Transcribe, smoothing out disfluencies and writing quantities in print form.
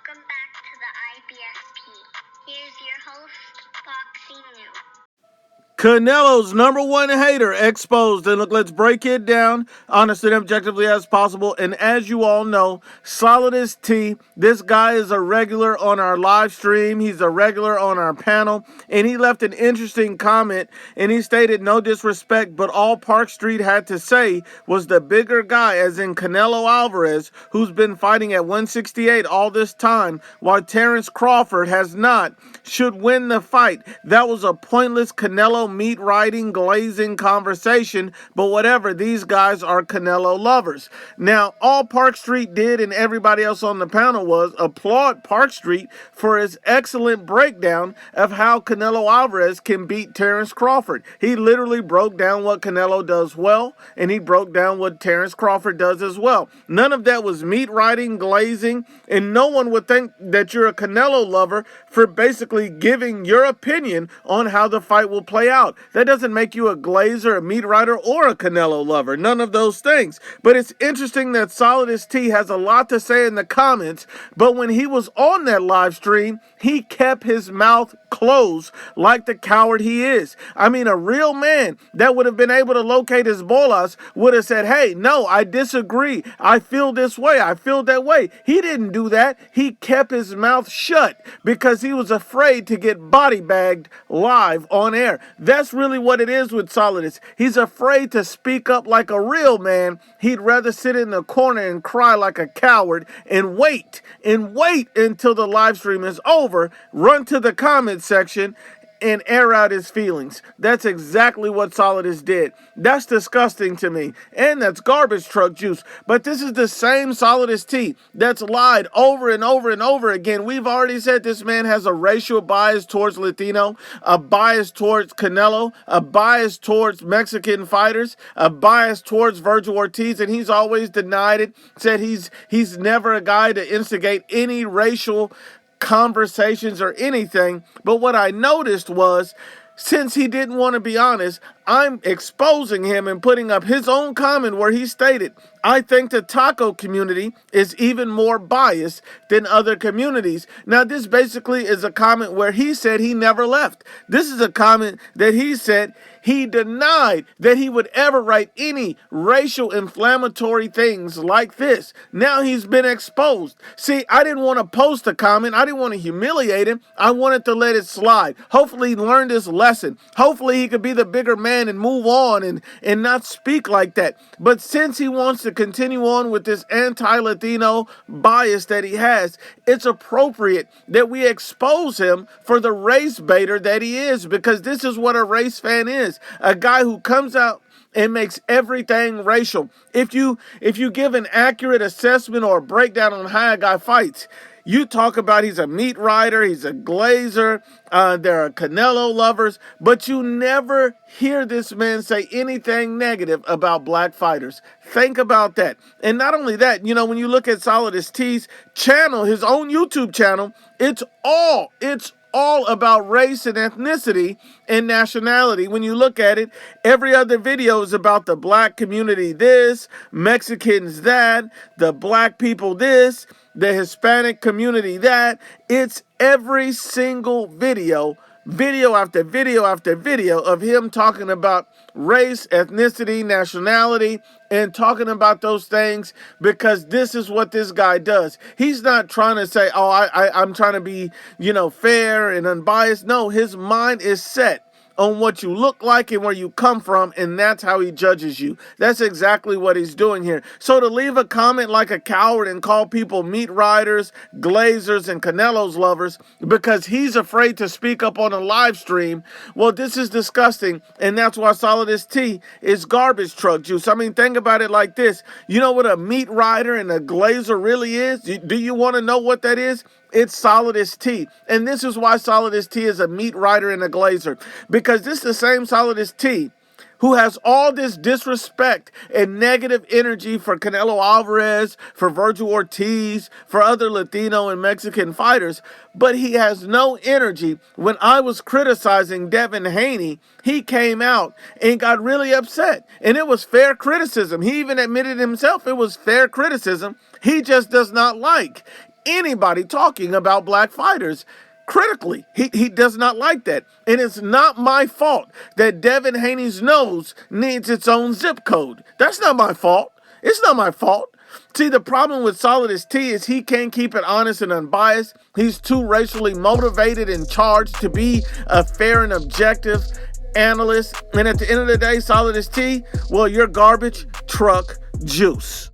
Welcome back to the IBSP. Here's your host, Foxy New. Canelo's number one hater exposed. And look, let's break it down honestly and objectively as possible. And as you all know, Solid as T, this guy is a regular on our live stream. He's a regular on our panel. And he left an interesting comment. And he stated, no disrespect, but all Park Street had to say was the bigger guy, as in Canelo Alvarez, who's been fighting at 168 all this time, while Terrence Crawford has not, should win the fight. That was a pointless Canelo meat riding, glazing conversation, but whatever, these guys are Canelo lovers. Now, all Park Street did and everybody else on the panel was applaud Park Street for his excellent breakdown of how Canelo Alvarez can beat Terrence Crawford. He literally broke down what Canelo does well, and he broke down what Terrence Crawford does as well. None of that was meat riding, glazing, and no one would think that you're a Canelo lover for basically giving your opinion on how the fight will play out. That doesn't make you a glazer, a meat rider, or a Canelo lover. None of those things. But it's interesting that Solid as T has a lot to say in the comments, but when he was on that live stream, he kept his mouth closed like the coward he is. I mean, a real man that would have been able to locate his bolas would have said, hey, no, I disagree. I feel this way. I feel that way. He didn't do that. He kept his mouth shut because he was afraid to get body bagged live on air. That's really what it is with Solidus. He's afraid to speak up like a real man. He'd rather sit in the corner and cry like a coward and wait until the live stream is over, run to the comment section and air out his feelings. That's exactly what Solidus did. That's disgusting to me. And that's garbage truck juice. But this is the same Solidus T that's lied over and over and over again. We've already said this man has a racial bias towards Latino, a bias towards Canelo, a bias towards Mexican fighters, a bias towards Virgil Ortiz, and he's always denied it, said he's never a guy to instigate any racial conversations or anything. But what I noticed was, since he didn't want to be honest, I'm exposing him and putting up his own comment where he stated, I think the taco community is even more biased than other communities. Now, this basically is a comment where he said he never left. This is a comment that he said he denied that he would ever write any racial inflammatory things like this. Now he's been exposed. See, I didn't want to post a comment. I didn't want to humiliate him. I wanted to let it slide. Hopefully he learned his lesson. Hopefully he could be the bigger man and move on and not speak like that. But since he wants to continue on with this anti-Latino bias that he has, it's appropriate that we expose him for the race baiter that he is, because this is what a race fan is. A guy who comes out and makes everything racial. If you give an accurate assessment or a breakdown on how a guy fights, you talk about he's a meat rider, he's a glazer, there are Canelo lovers, but you never hear this man say anything negative about black fighters. Think about that. And not only that, when you look at Solidus T's channel, his own YouTube channel, it's all about race and ethnicity and nationality. When you look at it, every other video is about the black community this, Mexicans that, the black people this, the Hispanic community that. It's every single video after video after video of him talking about race, ethnicity, nationality, and talking about those things, because this is what this guy does. He's not trying to say, oh, I'm trying to be, fair and unbiased. No, his mind is set on what you look like and where you come from, and that's how he judges you. That's exactly what he's doing here. So to leave a comment like a coward and call people meat riders, glazers, and Canelo's lovers because he's afraid to speak up on a live stream, well, this is disgusting, and that's why Solidus T is garbage truck juice. I mean, think about it like this. You know what a meat rider and a glazer really is? Do you want to know what that is? It's Solidus T. And this is why Solidus T is a meat rider and a glazer. Because this is the same Solidus T who has all this disrespect and negative energy for Canelo Alvarez, for Virgil Ortiz, for other Latino and Mexican fighters, but he has no energy. When I was criticizing Devin Haney, he came out and got really upset, and it was fair criticism. He even admitted himself it was fair criticism. He just does not like anybody talking about black fighters critically. He does not like that. And it's not my fault that Devin Haney's nose needs its own zip code. That's not my fault. It's not my fault. See, the problem with Solidus T is he can't keep it honest and unbiased. He's too racially motivated and charged to be a fair and objective analyst. And at the end of the day, Solidus T, well, you're garbage truck juice.